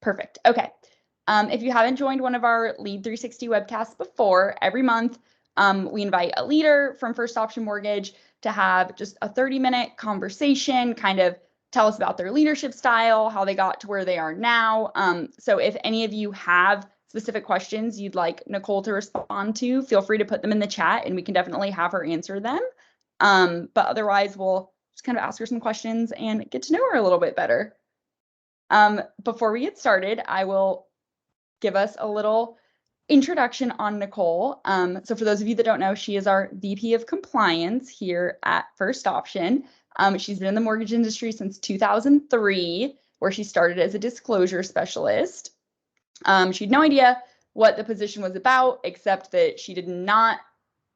Perfect. Okay. If you haven't joined one of our Lead 360 webcasts before, every month we invite a leader from First Option Mortgage to have just a 30-minute conversation, kind of tell us about their leadership style, how they got to where they are now. So if any of you have specific questions you'd like Nicole to respond to, feel free to put them in the chat and we can definitely have her answer them. But otherwise, we'll just kind of ask her some questions and get to know her a little bit better. Before we get started, I will give us a little introduction on Nicole. So for those of you that don't know, she is our VP of Compliance here at First Option. She's been in the mortgage industry since 2003, where she started as a disclosure specialist. She had no idea what the position was about, except that she did not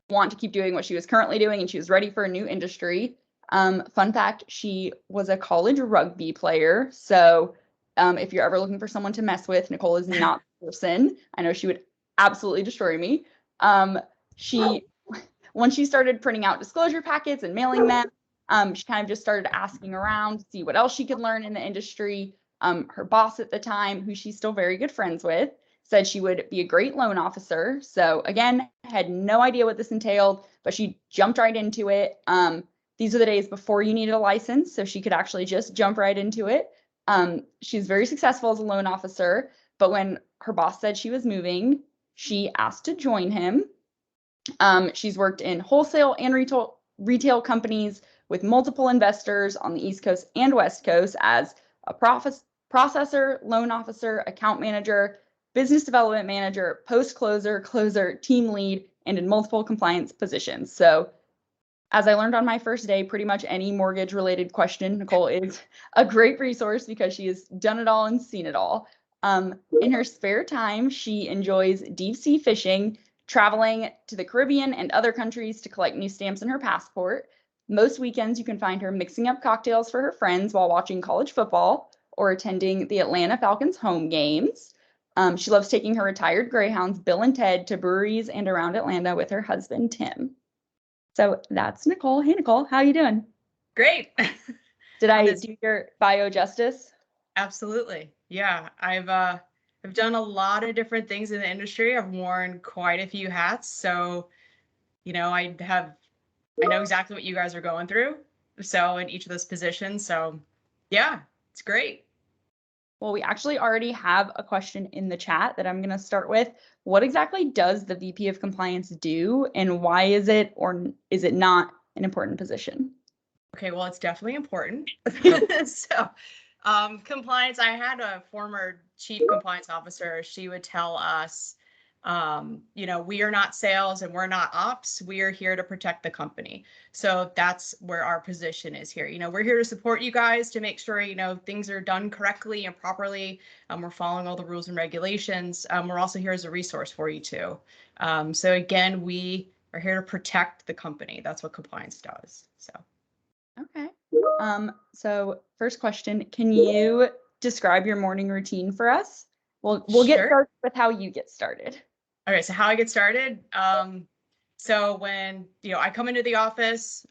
want to keep doing what she was currently doing, and she was ready for a new industry. Fun fact, she was a college rugby player. So if you're ever looking for someone to mess with, Nicole is not the person. I know she would absolutely destroy me. Once she started printing out disclosure packets and mailing them, she kind of just started asking around to see what else she could learn in the industry. Her boss at the time, who she's still very good friends with, said she would be a great loan officer. So again, had no idea what this entailed, but she jumped right into it. These are the days before you needed a license, so she could actually just jump right into it. She's very successful as a loan officer, but when her boss said she was moving, she asked to join him. She's worked in wholesale and retail companies with multiple investors on the East Coast and West Coast as a processor, loan officer, account manager, business development manager, post-closer, closer, team lead, and in multiple compliance positions. So as I learned on my first day, pretty much any mortgage related question, Nicole is a great resource because she has done it all and seen it all. In her spare time, she enjoys deep sea fishing, traveling to the Caribbean and other countries to collect new stamps in her passport. Most weekends, you can find her mixing up cocktails for her friends while watching college football or attending the Atlanta Falcons home games. She loves taking her retired greyhounds, Bill and Ted, to breweries and around Atlanta with her husband, Tim. So that's Nicole. Hey, Nicole, how you doing? Great. Did I do your bio justice? Absolutely. Yeah, I've done a lot of different things in the industry. I've worn quite a few hats. So, I know exactly what you guys are going through. So in each of those positions. So yeah, it's great. Well, we actually already have a question in the chat that I'm going to start with. What exactly does the VP of Compliance do, and why is it or is it not an important position? Okay, well, it's definitely important. So compliance, I had a former chief compliance officer. She would tell us, we are not sales and we're not ops. We are here to protect the company. So that's where our position is here. We're here to support you guys to make sure, things are done correctly and properly. We're following all the rules and regulations. We're also here as a resource for you too. So again, we are here to protect the company. That's what compliance does. So. Okay. So first question, can you describe your morning routine for us? We'll get started with how you get started. Okay, so how I get started. So when I come into the office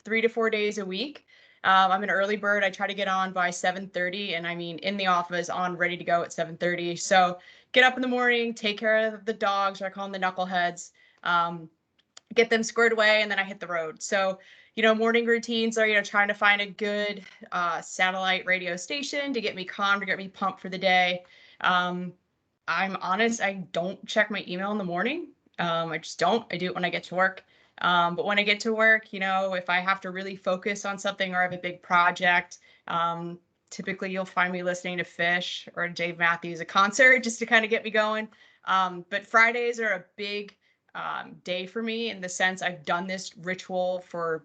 3 to 4 days a week. I'm an early bird. I try to get on by 7:30, and I mean in the office on ready to go at 7:30. So get up in the morning, take care of the dogs, or I call them the knuckleheads, get them squared away, and then I hit the road. So morning routines are trying to find a good satellite radio station to get me calm, to get me pumped for the day. I'm honest, I don't check my email in the morning. I just don't. I do it when I get to work. But when I get to work, if I have to really focus on something or I have a big project, typically you'll find me listening to Fish or Dave Matthews, a concert, just to kind of get me going. But Fridays are a big day for me in the sense I've done this ritual for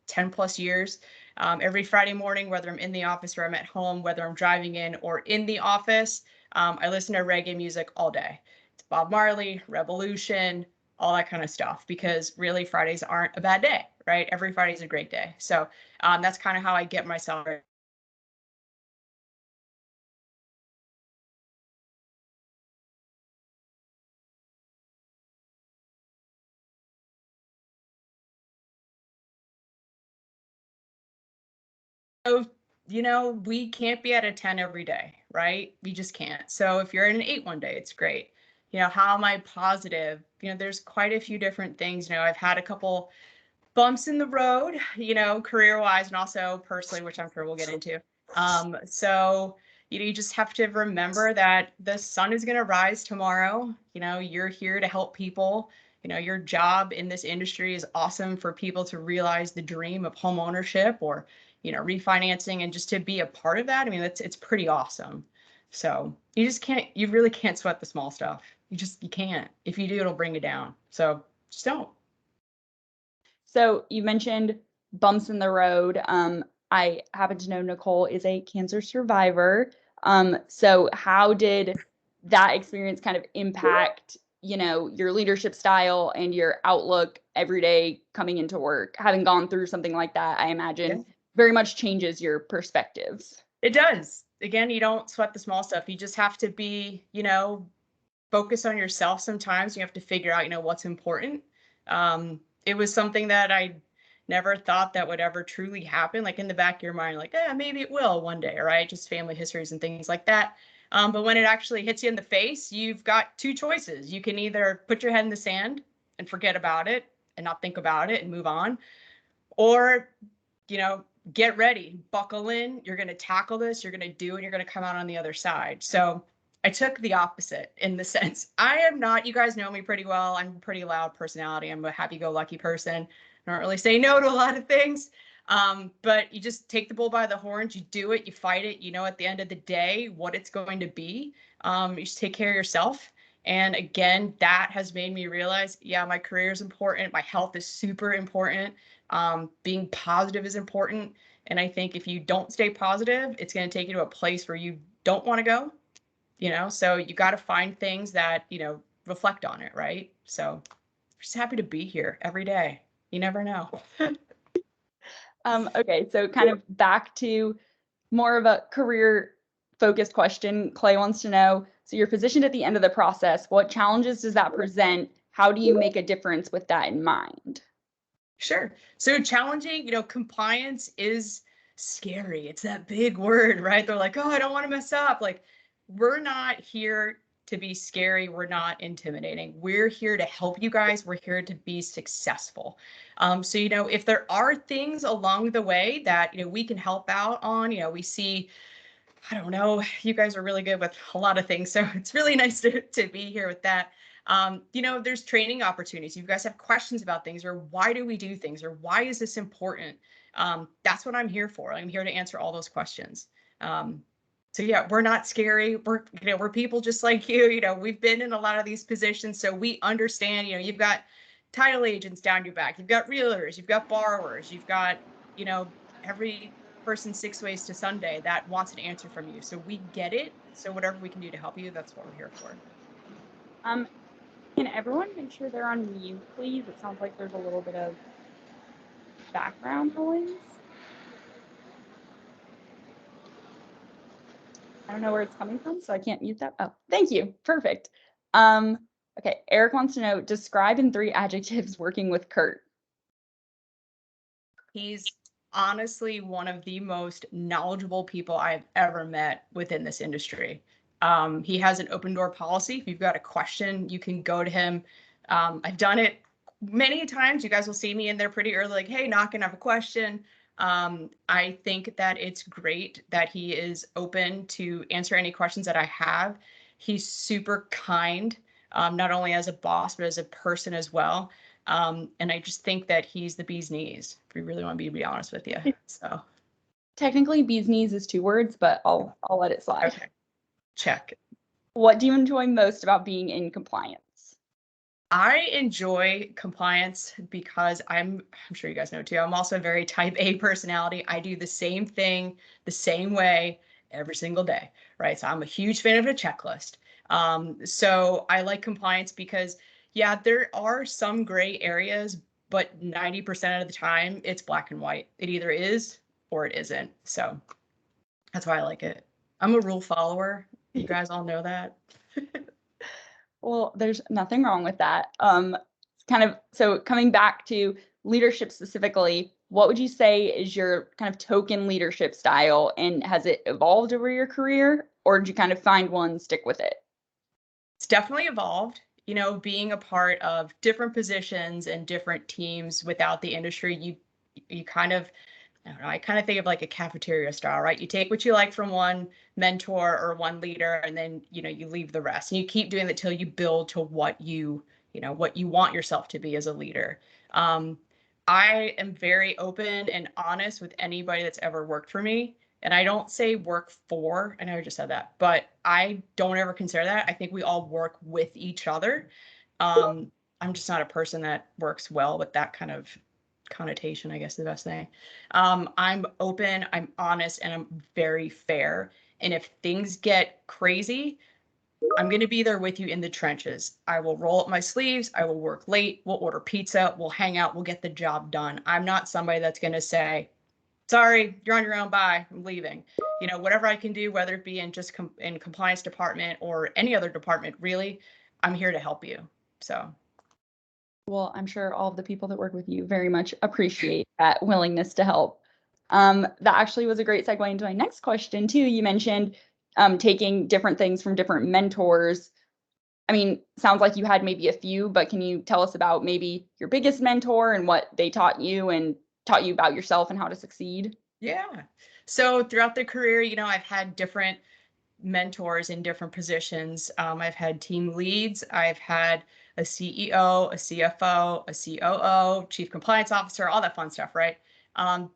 10 plus years. Every Friday morning, whether I'm in the office or I'm at home, whether I'm driving in or in the office, I listen to reggae music all day. It's Bob Marley, Revolution, all that kind of stuff, because really Fridays aren't a bad day, right? Every Friday is a great day. So that's kind of how I get myself. we can't be at a 10 every day, right? We just can't. So if you're at an 8 one day, it's great. How am I positive? There's quite a few different things. I've had a couple bumps in the road, career-wise and also personally, which I'm sure we'll get into. So, you just have to remember that the sun is going to rise tomorrow. You're here to help people. Your job in this industry is awesome for people to realize the dream of home ownership or, refinancing, and just to be a part of that. I mean, it's pretty awesome. So you really can't sweat the small stuff. You can't. If you do, it'll bring you down. So just don't. So you mentioned bumps in the road. I happen to know Nicole is a cancer survivor. So how did that experience kind of impact, your leadership style and your outlook every day coming into work? Having gone through something like that, I imagine very much changes your perspectives. It does. Again, you don't sweat the small stuff. You just have to be, focus on yourself sometimes. You have to figure out, what's important. It was something that I never thought that would ever truly happen. Like in the back of your mind, like, maybe it will one day, right? Just family histories and things like that. But when it actually hits you in the face, you've got two choices. You can either put your head in the sand and forget about it and not think about it and move on, or, get ready, buckle in. You're going to tackle this. You're going to do it. You're going to come out on the other side. So I took the opposite in the sense I am not, you guys know me pretty well. I'm a pretty loud personality. I'm a happy-go-lucky person. I don't really say no to a lot of things. But you just take the bull by the horns. You do it. You fight it. At the end of the day, what it's going to be. You just take care of yourself. And again, that has made me realize, my career is important. My health is super important. Being positive is important. And I think if you don't stay positive, it's going to take you to a place where you don't want to go, so you got to find things that, reflect on it. Right. So I'm just happy to be here every day. You never know. Okay. So kind of back to more of a career focused question. Clay wants to know, so you're positioned at the end of the process. What challenges does that present? How do you make a difference with that in mind? Sure. So challenging, compliance is scary. It's that big word, right? They're like, oh, I don't want to mess up. Like, we're not here to be scary. We're not intimidating. We're here to help you guys. We're here to be successful. So, if there are things along the way that, we can help out on, we see, I don't know, you guys are really good with a lot of things. So it's really nice to be here with that. There's training opportunities. You guys have questions about things, or why do we do things, or why is this important? That's what I'm here for. I'm here to answer all those questions. So yeah, we're not scary. We're people just like you. We've been in a lot of these positions, so we understand. You've got title agents down your back. You've got realtors. You've got borrowers. You've got, every person 6 ways to Sunday that wants an answer from you. So we get it. So whatever we can do to help you, that's what we're here for. Can everyone make sure they're on mute, please? It sounds like there's a little bit of background noise. I don't know where it's coming from, so I can't mute that. Oh, thank you. Perfect. Okay, Eric wants to know, describe in 3 adjectives working with Kurt. He's honestly one of the most knowledgeable people I've ever met within this industry. He has an open door policy. If you've got a question, you can go to him. I've done it many times. You guys will see me in there pretty early, like, hey, knock and have a question. I think that it's great that he is open to answer any questions that I have. He's super kind, not only as a boss, but as a person as well. And I just think that he's the bee's knees, if we really want to be honest with you. So technically bee's knees is 2 words, but I'll let it slide. Okay. Check. What do you enjoy most about being in compliance? I enjoy compliance because I'm sure you guys know too, I'm also a very type A personality. I do the same thing the same way every single day, right? So I'm a huge fan of a checklist. So I like compliance because, there are some gray areas, but 90% of the time it's black and white. It either is or it isn't. So that's why I like it. I'm a rule follower. You guys all know that. Well, there's nothing wrong with that. So coming back to leadership specifically, what would you say is your kind of token leadership style, and has it evolved over your career, or did you kind of find one, stick with it? It's definitely evolved. Being a part of different positions and different teams without the industry, you kind of, I don't know, I kind of think of like a cafeteria style, right? You take what you like from one mentor or one leader, and then, you leave the rest. And you keep doing that till you build to what what you want yourself to be as a leader. Um, I am very open and honest with anybody that's ever worked for me. And I don't say work for, I know I just said that, but I don't ever consider that. I think we all work with each other. I'm just not a person that works well with that kind of connotation, I guess is the best thing. I'm open, I'm honest, and I'm very fair. And if things get crazy, I'm going to be there with you in the trenches. I will roll up my sleeves. I will work late. We'll order pizza. We'll hang out. We'll get the job done. I'm not somebody that's going to say, sorry, you're on your own. Bye. I'm leaving. Whatever I can do, whether it be in just in compliance department or any other department, really, I'm here to help you. So. Well, I'm sure all of the people that work with you very much appreciate that willingness to help. That actually was a great segue into my next question too. You mentioned taking different things from different mentors. I mean, sounds like you had maybe a few, but can you tell us about maybe your biggest mentor and what they taught you and taught you about yourself and how to succeed? Yeah. So throughout the career, I've had different mentors in different positions. I've had team leads. I've had a CEO, a CFO, a COO, chief compliance officer, all that fun stuff, right?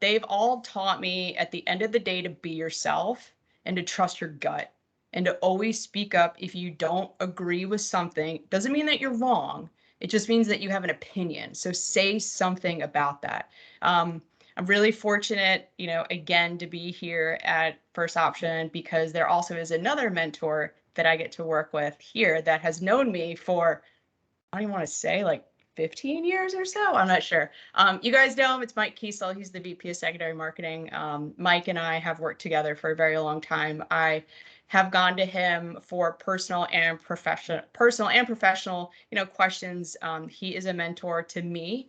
They've all taught me at the end of the day to be yourself and to trust your gut and to always speak up if you don't agree with something. Doesn't mean that you're wrong. It just means that you have an opinion. So say something about that. I'm really fortunate, again, to be here at First Option because there also is another mentor that I get to work with here that has known me for, I don't even want to say like 15 years or so. I'm not sure. You guys know him. It's Mike Kiesel. He's the VP of Secondary Marketing. Mike and I have worked together for a very long time. I have gone to him for personal and professional, questions. He is a mentor to me.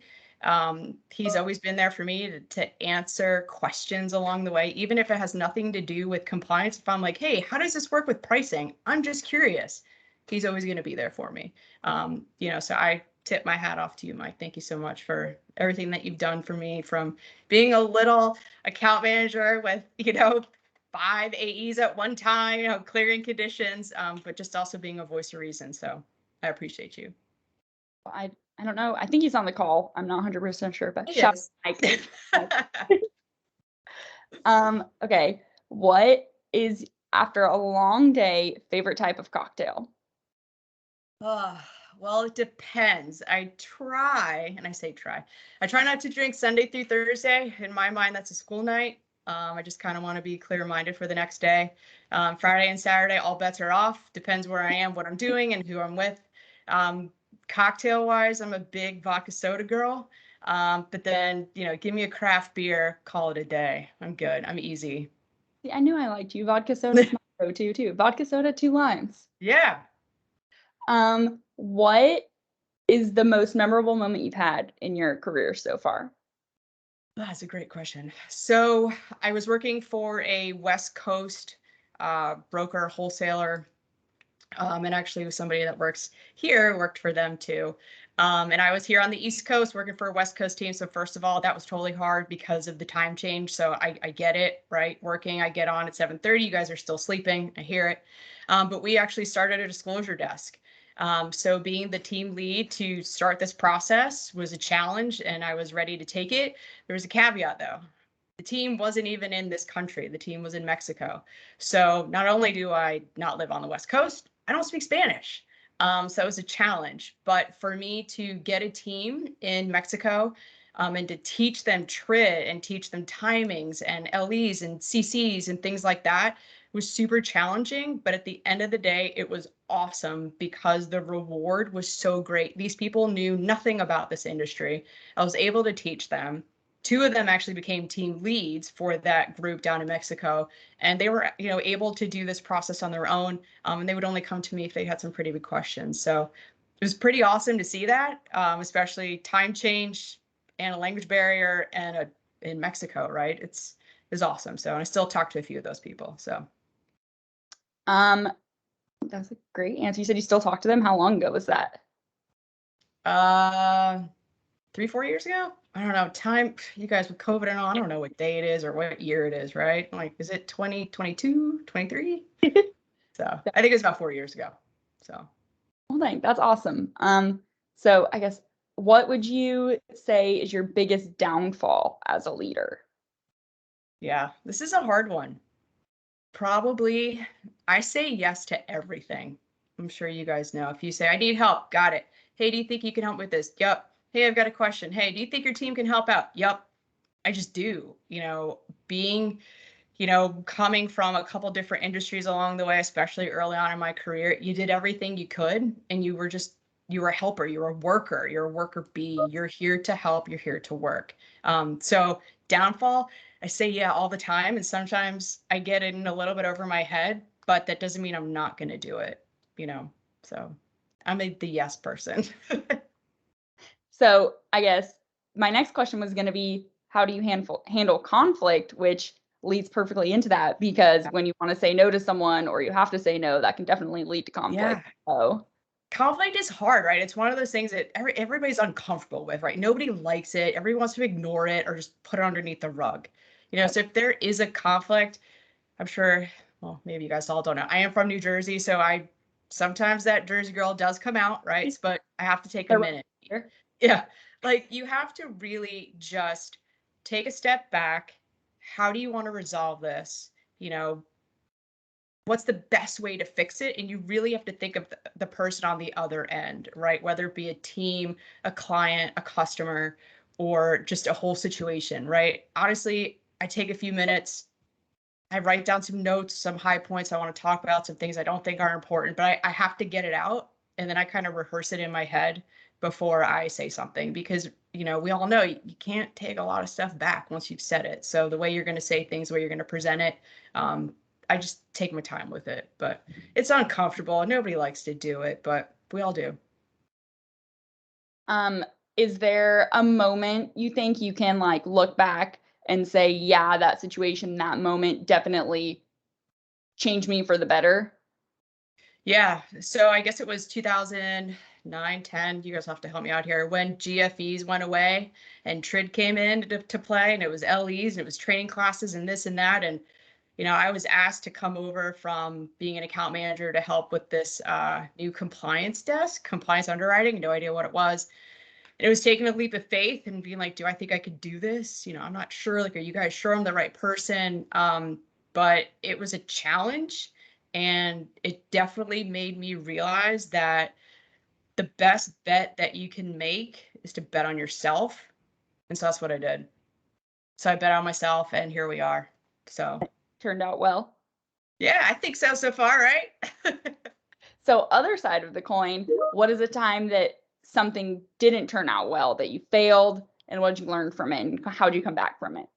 He's always been there for me to answer questions along the way, even if it has nothing to do with compliance. If I'm like, hey, how does this work with pricing? I'm just curious. He's always going to be there for me. So I tip my hat off to you, Mike. Thank you so much for everything that you've done for me, from being a little account manager with, 5 AEs at one time, clearing conditions, but just also being a voice of reason. So I appreciate you. I don't know. I think he's on the call. I'm not 100% sure, but Shout okay. What is, after a long day, favorite type of cocktail? Well, it depends. I try not to drink Sunday through Thursday. In my mind, that's a school night. I just kind of want to be clear-minded for the next day. Friday and Saturday, all bets are off. Depends where I am, what I'm doing, and who I'm with. Cocktail-wise, I'm a big vodka soda girl. But then, give me a craft beer, call it a day. I'm good. I'm easy. See, I knew I liked you. Vodka soda is my go-to too. Vodka soda, 2 limes. Yeah. What is the most memorable moment you've had in your career so far? That's a great question. So I was working for a West Coast broker wholesaler, and actually was somebody that works here, worked for them too. And I was here on the East Coast working for a West Coast team. So first of all, that was totally hard because of the time change. So I get it, right? Working, I get on at 7:30. You guys are still sleeping. I hear it. But we actually started a disclosure desk. So being the team lead to start this process was a challenge, and I was ready to take it. There was a caveat though. The team wasn't even in this country. The team was in Mexico. So not only do I not live on the West Coast, I don't speak Spanish. So it was a challenge. But for me to get a team in Mexico and to teach them TRID and teach them timings and LEs and CCs and things like that was super challenging. But at the end of the day, it was awesome because the reward was so great. These people knew nothing about this industry. I was able to teach them. 2 of them actually became team leads for that group down in Mexico, and they were, able to do this process on their own. And they would only come to me if they had some pretty big questions. So it was pretty awesome to see that, especially time change and a language barrier and a in Mexico, right? It's awesome. So, and I still talk to a few of those people. So, That's a great answer. You said you still talk to them. How long ago was that? 3-4 years ago. I don't know. Time, you guys with COVID and all, I don't know what day it is or what year it is, right? Like, is it 2022, 23? So I think it's about 4 years ago. So. Well, thanks. That's awesome. So I guess what would you say is your biggest downfall as a leader? Yeah, this is a hard one. Probably, I say yes to everything. I'm sure you guys know. If you say, I need help, got it. Hey, do you think you can help with this? Yep. Hey, I've got a question. Hey, do you think your team can help out? Yep. I just do. Being, coming from a couple different industries along the way, especially early on in my career, you did everything you could and you were a helper, you're a worker bee, you're here to help, you're here to work. So downfall, I say yeah all the time, and sometimes I get in a little bit over my head, but that doesn't mean I'm not going to do it, so I'm the yes person. So I guess my next question was going to be, how do you handle conflict, which leads perfectly into that, because when you want to say no to someone or you have to say no, that can definitely lead to conflict. So conflict is hard, right? It's one of those things that everybody's uncomfortable with, right? Nobody likes it. Everybody wants to ignore it or just put it underneath the rug. So if there is a conflict, I'm sure, well, maybe you guys all don't know. I am from New Jersey, so sometimes that Jersey girl does come out, right? But I have to take a minute. Yeah. Like, you have to really just take a step back. How do you want to resolve this? What's the best way to fix it? And you really have to think of the person on the other end, right? Whether it be a team, a client, a customer, or just a whole situation, right? Honestly, I take a few minutes. I write down some notes, some high points I want to talk about, some things I don't think are important, but I have to get it out. And then I kind of rehearse it in my head before I say something, because, we all know you can't take a lot of stuff back once you've said it. So the way you're going to say things, the way you're going to present it, I just take my time with it. But it's uncomfortable. Nobody likes to do it, but we all do. Is there a moment you think you can look back and say, yeah, that situation, that moment definitely changed me for the better? Yeah. So I guess it was 2009, 10. You guys have to help me out here. When GFEs went away and TRID came in to play, and it was LEs and it was training classes and this and that. And, I was asked to come over from being an account manager to help with this new compliance desk, compliance underwriting, no idea what it was. And it was taking a leap of faith and being like, do I think I could do this? I'm not sure. Like, are you guys sure I'm the right person? But it was a challenge. And it definitely made me realize that the best bet that you can make is to bet on yourself. And so that's what I did. So I bet on myself, and here we are. So Turned out well. yeah, I think so far, right? So other side of the coin, what is a time that something didn't turn out well, that you failed, and what did you learn from it, and how did you come back from it?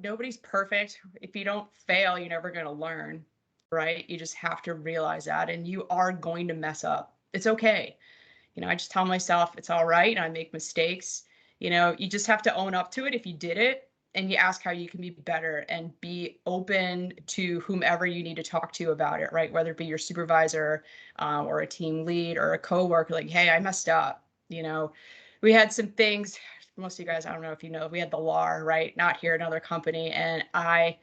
Nobody's perfect. If you don't fail, you're never going to learn, right? You just have to realize that, and you are going to mess up. It's okay. I just tell myself it's all right, and I make mistakes. You just have to own up to it if you did it, and you ask how you can be better, and be open to whomever you need to talk to about it, right? Whether it be your supervisor or a team lead or a coworker, like, hey, I messed up. We had some things, most of you guys, I don't know if you know, we had the LAR, right? Not here, another company. And I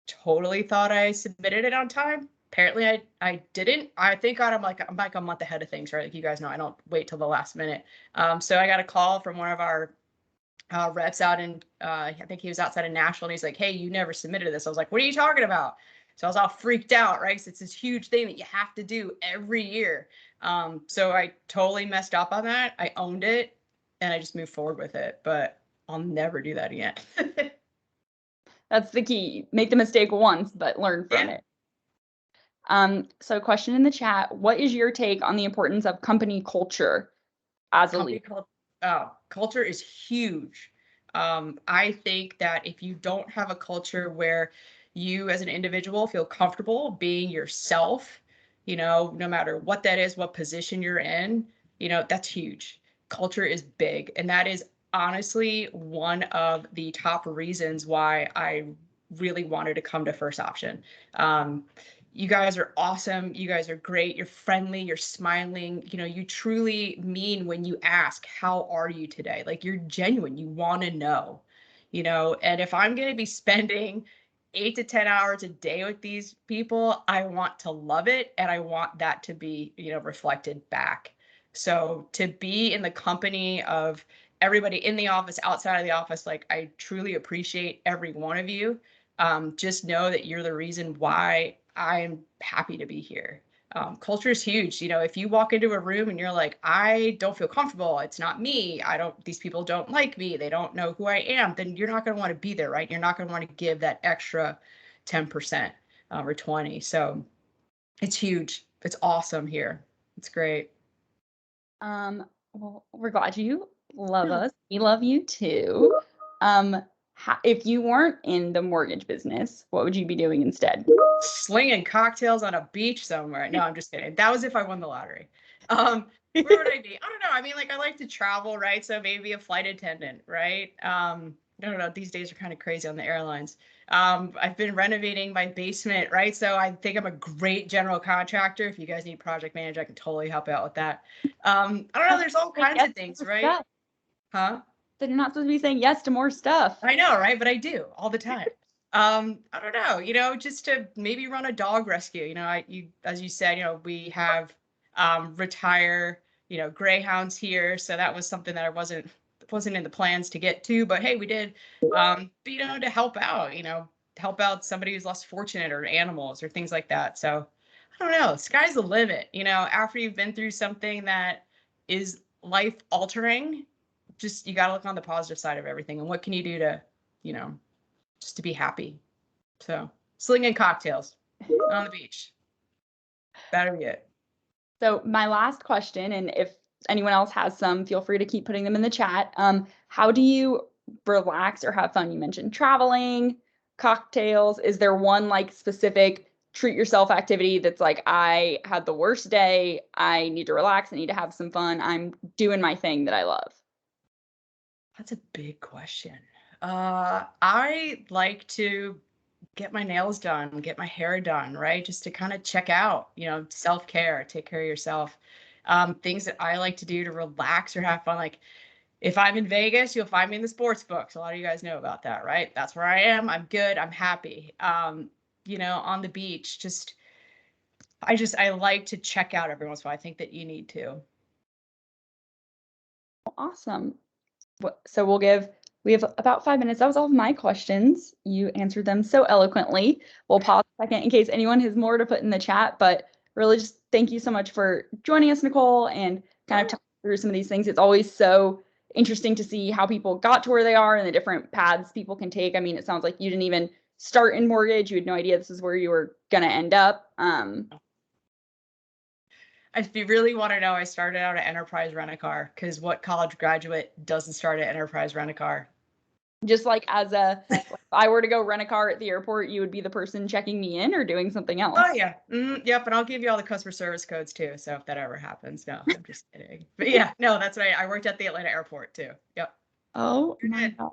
totally thought I submitted it on time. Apparently I didn't. I thank God I'm like a month ahead of things, right? Like, you guys know, I don't wait till the last minute. So I got a call from one of our reps out in, I think he was outside of Nashville, and he's like, hey, you never submitted this. I was like, what are you talking about? So I was all freaked out, right? Because it's this huge thing that you have to do every year. So I totally messed up on that. I owned it, and I just moved forward with it, but I'll never do that again. That's the key. Make the mistake once, but learn from it. So question in the chat, what is your take on the importance of company culture as a leader? Culture is huge. I think that if you don't have a culture where you as an individual feel comfortable being yourself, no matter what that is, what position you're in, that's huge. Culture is big, and that is honestly one of the top reasons why I really wanted to come to First Option. You guys are awesome. You guys are great. You're friendly. You're smiling. You know, you truly mean when you ask, how are you today? Like, you're genuine. You want to know, you know, and if I'm going to be spending 8 to 10 hours a day with these people, I want to love it. And I want that to be, you know, reflected back. So to be in the company of everybody in the office, outside of the office, like, I truly appreciate every one of you. Just know that you're the reason why I'm happy to be here. Culture is huge. You know, if you walk into a room and you're like, I don't feel comfortable, it's not me, these people don't like me, they don't know who I am, then you're not going to want to be there, right? You're not going to want to give that extra 10% or 20. So it's huge. It's awesome here. It's great. Well, we're glad you love us. We love you too. If you weren't in the mortgage business, what would you be doing instead? Slinging cocktails on a beach somewhere. No, I'm just kidding. That was if I won the lottery. Where would I be? I don't know. I mean, like, I like to travel, right? So maybe a flight attendant, right? I don't know. These days are kind of crazy on the airlines. I've been renovating my basement, right? So I think I'm a great general contractor. If you guys need project manager, I can totally help out with that. I don't know. There's all kinds of things, right? Huh? Then you're not supposed to be saying yes to more stuff. I know, right? But I do all the time. I don't know, you know, just to maybe run a dog rescue. You know, as you said, you know, we have retire, you know, greyhounds here. So that was something that I wasn't in the plans to get to, but hey, we did. But, you know, to help out, you know, help out somebody who's less fortunate, or animals or things like that. So I don't know, sky's the limit. You know, after you've been through something that is life altering, just, you got to look on the positive side of everything. And what can you do to, you know, just to be happy? So slinging cocktails on the beach. That'll be it. So my last question, and if anyone else has some, feel free to keep putting them in the chat. How do you relax or have fun? You mentioned traveling, cocktails. Is there one like specific treat yourself activity that's like, I had the worst day, I need to relax, I need to have some fun, I'm doing my thing that I love? That's a big question. I like to get my nails done, get my hair done, right? Just to kind of check out, you know, self-care, take care of yourself. Things that I like to do to relax or have fun. Like, if I'm in Vegas, you'll find me in the sports books. A lot of you guys know about that, right? That's where I am. I'm good. I'm happy. You know, on the beach, I like to check out every once in a while. I think that you need to. Awesome. So we have about 5 minutes. That was all of my questions. You answered them so eloquently. We'll pause a second in case anyone has more to put in the chat, but really just thank you so much for joining us, Nicole, and kind of talking through some of these things. It's always so interesting to see how people got to where they are and the different paths people can take. I mean, it sounds like you didn't even start in mortgage. You had no idea this is where you were going to end up. If you really want to know, I started out at Enterprise Rent-A-Car, because what college graduate doesn't start at Enterprise Rent-A-Car? Just like if I were to go rent a car at the airport, you would be the person checking me in or doing something else? Oh, yeah. Yep. And I'll give you all the customer service codes too. So if that ever happens. No, I'm just kidding. But yeah, no, that's right. I worked at the Atlanta airport too. Yep. Oh my gosh.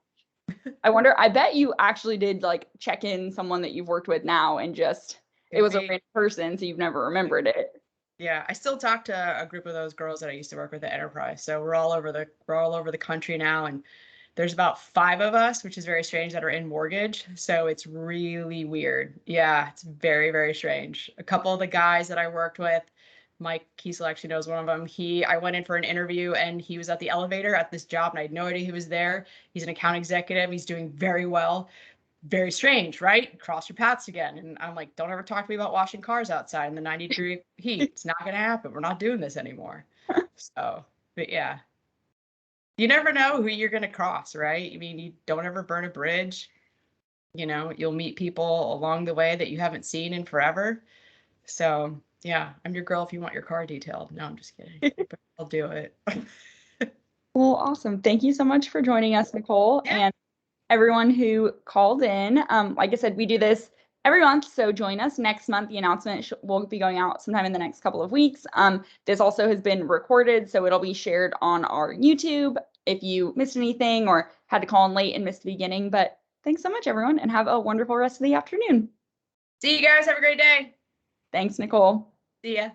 I bet you actually did like check in someone that you've worked with now and it was a random person, so you've never remembered it. Yeah, I still talk to a group of those girls that I used to work with at Enterprise. So we're all over the country now, and there's about 5 of us, which is very strange, that are in mortgage. So it's really weird. Yeah, it's very, very strange. A couple of the guys that I worked with, Mike Kiesel actually knows one of them. I went in for an interview and he was at the elevator at this job and I had no idea he was there. He's an account executive. He's doing very well. Very strange, right? Cross your paths again. And I'm like, don't ever talk to me about washing cars outside in the 90-degree heat. It's not going to happen. We're not doing this anymore. So, but yeah, you never know who you're going to cross, right? I mean, you don't ever burn a bridge. You know, you'll meet people along the way that you haven't seen in forever. So yeah, I'm your girl if you want your car detailed. No, I'm just kidding. But I'll do it. Well, awesome. Thank you so much for joining us, Nicole. Yeah. And everyone who called in. Like I said, we do this every month, so join us next month. The announcement will be going out sometime in the next couple of weeks. This also has been recorded, so it'll be shared on our YouTube. if you missed anything or had to call in late and missed the beginning. But thanks so much, everyone, and have a wonderful rest of the afternoon. See you guys. Have a great day. Thanks, Nicole. See ya.